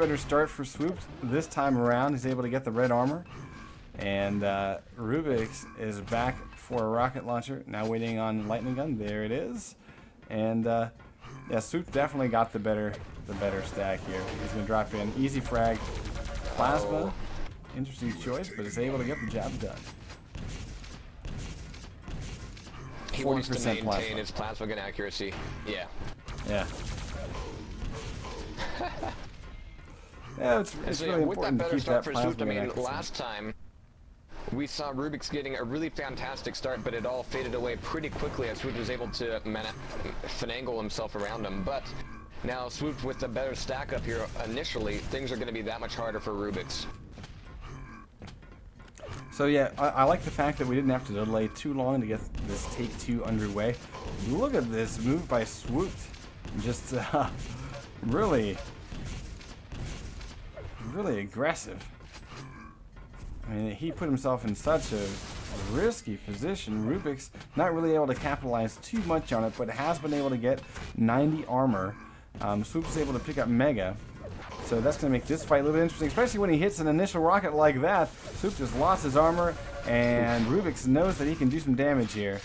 better start for Swoops this time around. He's able to get the red armor. And Rubik's is back for a rocket launcher. Now waiting on lightning gun. There it is. And yeah, Swoops definitely got the better stack here. He's going to drop in easy frag, plasma. Interesting choice, but is able to get the job done. He wants to maintain his plasma gun accuracy. Yeah. Yeah. Yeah, it's really important to keep that plasma gun accuracy. Last time we saw Rubik's getting a really fantastic start, but it all faded away pretty quickly as Swoop was able to finagle himself around him. But now Swoop with the better stack up here initially, things are going to be that much harder for Rubik's. So yeah, I like the fact that we didn't have to delay too long to get this take 2 underway. Look at this move by Swoop. Just really aggressive. I mean, he put himself in such a risky position. Rubik's not really able to capitalize too much on it, but has been able to get 90 armor. Swoop's able to pick up Mega. So that's going to make this fight a little bit interesting, especially when he hits an initial rocket like that. Swoop just lost his armor, and Rubik's knows that he can do some damage here.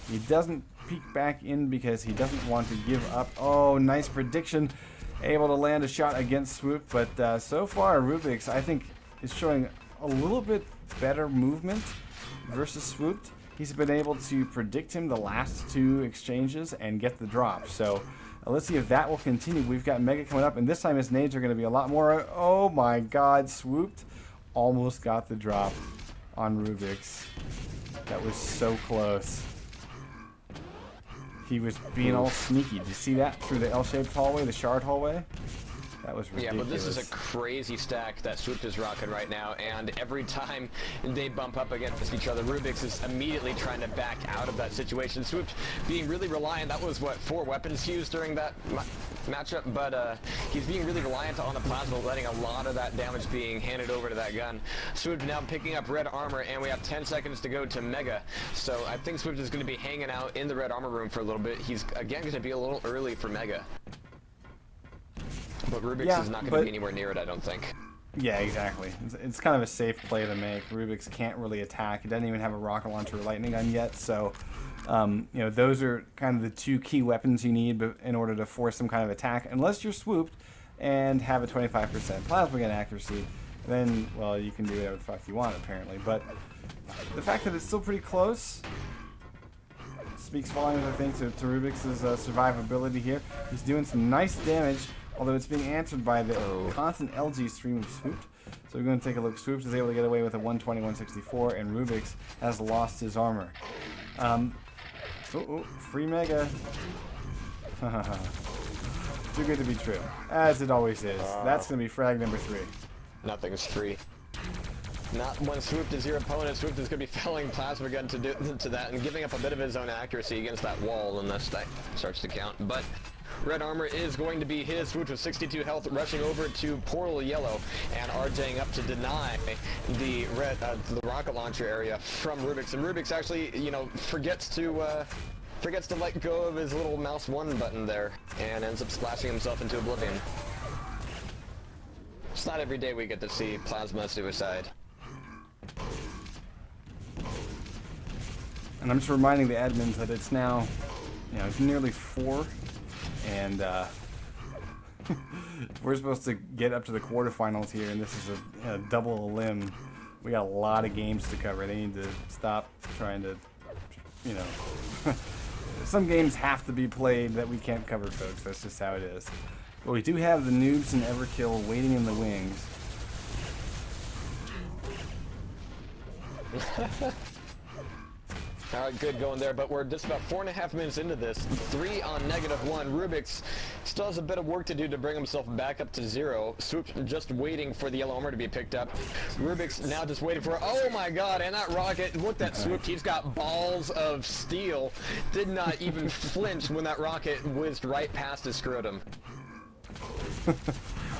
He doesn't peek back in because he doesn't want to give up. Oh, nice prediction. Able to land a shot against Swoop, but so far Rubik's, I think, is showing a little bit better movement versus Swoop. He's been able to predict him the last 2 exchanges and get the drop. So let's see if that will continue. We've got Mega coming up, and this time his nades are going to be a lot more. Oh my God, Swooped almost got the drop on Rubik's. That was so close. He was being all sneaky. Did you see that through the L-shaped hallway, the shard hallway? That was ridiculous. Yeah, but this is a crazy stack that Swoop is rocking right now, and every time they bump up against each other, Rubik's is immediately trying to back out of that situation. Swoop being really reliant. That was, what, 4 weapons used during that matchup, but he's being really reliant on the plasma, letting a lot of that damage being handed over to that gun. Swoop now picking up red armor, and we have 10 seconds to go to Mega. So I think Swoop is going to be hanging out in the red armor room for a little bit. He's, again, going to be a little early for Mega. But Rubik's is not going to be anywhere near it, I don't think. Yeah, exactly. It's kind of a safe play to make. Rubik's can't really attack. He doesn't even have a rocket launcher or lightning gun yet, so you know, those are kind of the 2 key weapons you need in order to force some kind of attack. Unless you're Swooped and have a 25% plasma gun accuracy, then, well, you can do whatever the fuck you want, apparently. But the fact that it's still pretty close speaks volumes, I think, to Rubik's survivability here. He's doing some nice damage, although it's being answered by the constant LG stream of Swoop. So we're going to take a look. Swoops is able to get away with a 120, 164, and Rubik's has lost his armor. Free Mega. Too good to be true, as it always is. That's going to be frag number 3. Nothing's free. Not when Swoop is your opponent. Swoop is going to be felling plasma gun to that and giving up a bit of his own accuracy against that wall, unless that starts to count. But red armor is going to be his. Swoop with 62 health, rushing over to Portal Yellow and RJing up to deny the the rocket launcher area from Rubik's. And Rubik's actually, you know, forgets to let go of his little mouse 1 button there and ends up splashing himself into oblivion. It's not every day we get to see plasma suicide. And I'm just reminding the admins that it's now, you know, it's nearly 4, and we're supposed to get up to the quarterfinals here, and this is a double limb. We got a lot of games to cover. They need to stop trying to, you know, some games have to be played that we can't cover, folks. That's just how it is. But we do have the Noobs and Everkill waiting in the wings. Alright, good going there, but we're just about 4.5 minutes into this. 3 on -1. Rubik's still has a bit of work to do to bring himself back up to 0. Swoop just waiting for the yellow armor to be picked up. Rubik's now just waiting for, oh my god, and that rocket, look at Swoop, he's got balls of steel. Did not even flinch when that rocket whizzed right past his scrotum.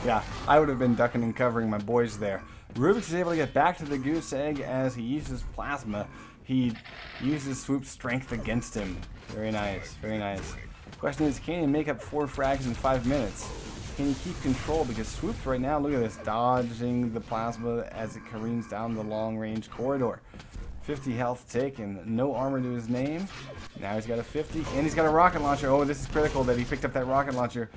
Yeah, I would have been ducking and covering my boys there. Rubik's is able to get back to the goose egg as he uses plasma. He uses Swoop's strength against him. Very nice, very nice. Question is, can he make up 4 frags in 5 minutes? Can he keep control? Because Swooped right now, look at this, dodging the plasma as it careens down the long-range corridor. 50 health taken, no armor to his name. Now he's got a 50, and he's got a rocket launcher. Oh, this is critical that he picked up that rocket launcher.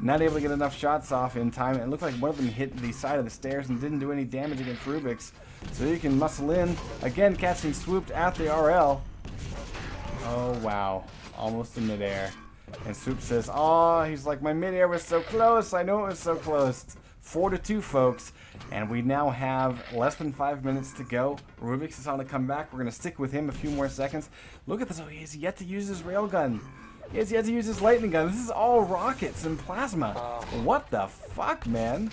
Not able to get enough shots off in time. It looked like one of them hit the side of the stairs and didn't do any damage against Rubik's. So you can muscle in. Again, catching Swooped at the RL. Oh, wow. Almost in midair. And Swoop says, oh, he's like, my midair was so close. I know it was so close. 4-2, folks. And we now have less than 5 minutes to go. Rubik's is on the comeback. We're going to stick with him a few more seconds. Look at this. Oh, he has yet to use his railgun. He has yet to use his lightning gun. This is all rockets and plasma. What the fuck, man?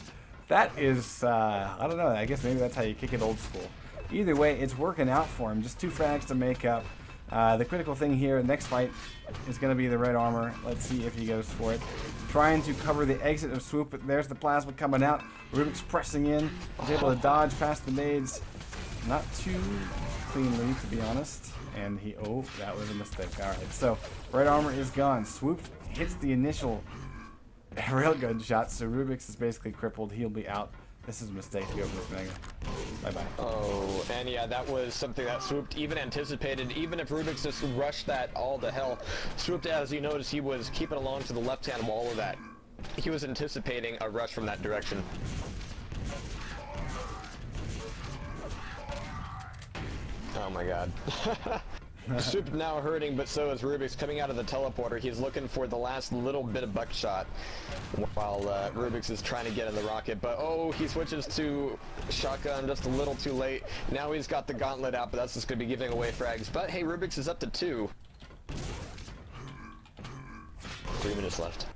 That is, I don't know. I guess maybe that's how you kick it old school. Either way, it's working out for him. Just 2 frags to make up. The critical thing here, next fight, is going to be the red armor. Let's see if he goes for it. Trying to cover the exit of Swoop, but there's the plasma coming out. Rubik's pressing in. He's able to dodge past the nades. Not too cleanly, to be honest. And he, oh, that was a mistake. Alright, so red armor is gone. Swoop hits the initial railgun shot, so Rubik's is basically crippled. He'll be out. This is a mistake to go for this Mega. Bye-bye. Oh, and yeah, that was something that Swooped even anticipated. Even if Rubik's just rushed that all to hell, Swooped, as you notice, he was keeping along to the left-hand wall of that. He was anticipating a rush from that direction. Oh my god. Swooped now hurting, but so is Rubik's coming out of the teleporter. He's looking for the last little bit of buckshot while Rubik's is trying to get in the rocket. But oh, he switches to shotgun just a little too late. Now he's got the gauntlet out, but that's just going to be giving away frags. But hey, Rubik's is up to 2. 3 minutes left.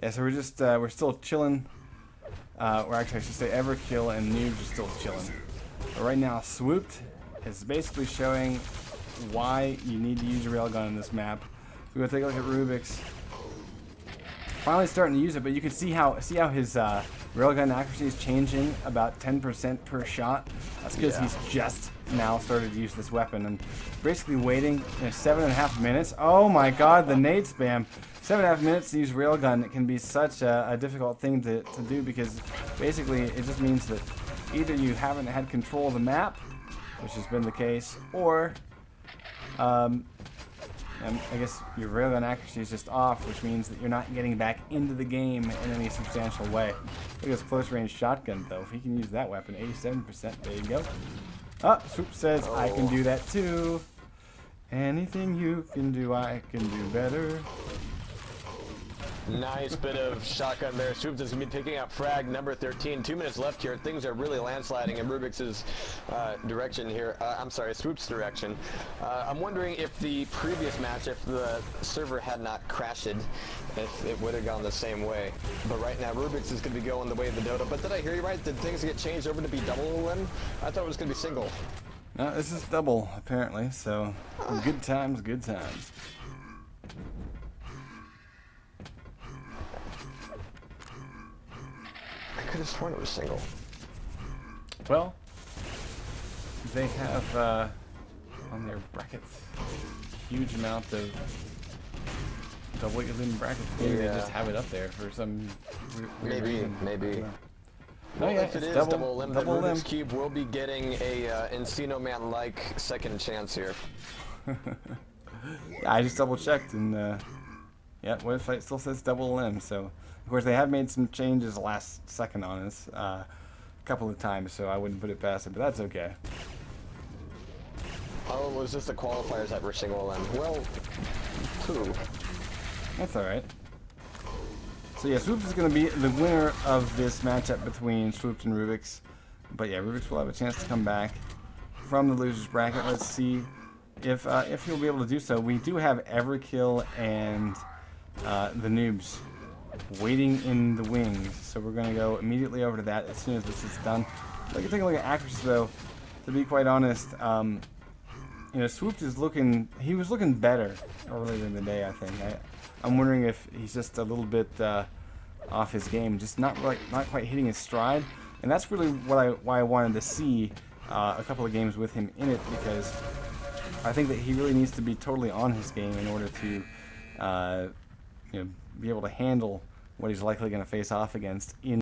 Yeah, so we're just, we're still chilling. Or actually, I should say Everkill and Noobs are still chilling. But right now, Swooped is basically showing why you need to use a railgun in this map. So we're gonna take a look at Rubik's. Finally starting to use it, but you can see how his railgun accuracy is changing about 10% per shot. That's because he's just now started to use this weapon and basically waiting 7.5 minutes. Oh my god, the nade spam. 7.5 minutes to use railgun. It can be such a difficult thing to do because basically it just means that either you haven't had control of the map, which has been the case, or I guess your railgun accuracy is just off, which means that you're not getting back into the game in any substantial way. Look at this close range shotgun though. If he can use that weapon, 87%, there you go. Oh, Swoop says, I can do that too. Anything you can do, I can do better. Nice bit of shotgun there. Swooped is going to be picking up frag number 13. 2 minutes left here. Things are really landsliding in Rubik's direction here. I'm sorry, Swoop's direction. I'm wondering if the previous match, if the server had not crashed, if it would have gone the same way. But right now, Rubik's is going to be going the way of the Dota. But did I hear you right? Did things get changed over to be double limb? I thought it was going to be single. No, this is double, apparently. So, good times, good times. I could have sworn it was single. Well, they have on their brackets huge amount of double limb brackets. Maybe they just have it up there for some weird reason. Maybe. No, yeah, if it is double limb, then Rubik's Cube will be getting a Encino Man-like second chance here. Yeah, I just double checked and yeah, website still says double limb. So of course they have made some changes last second on us a couple of times, so I wouldn't put it past it, but that's okay. Oh, it was just the qualifiers that were single limb. Well, 2. That's alright. So yeah, Swoops is going to be the winner of this matchup between Swoops and Rubik's. But yeah, Rubik's will have a chance to come back from the loser's bracket. Let's see if he'll be able to do so. We do have Everkill and the Noobs waiting in the wings, so we're going to go immediately over to that as soon as this is done. Take a look at accuracy though. To be quite honest, you know, Swooped is he was looking better earlier in the day, I think. I'm wondering if he's just a little bit off his game, just not quite hitting his stride, and that's really why I wanted to see a couple of games with him in it, because I think that he really needs to be totally on his game in order to you know, be able to handle what he's likely going to face off against in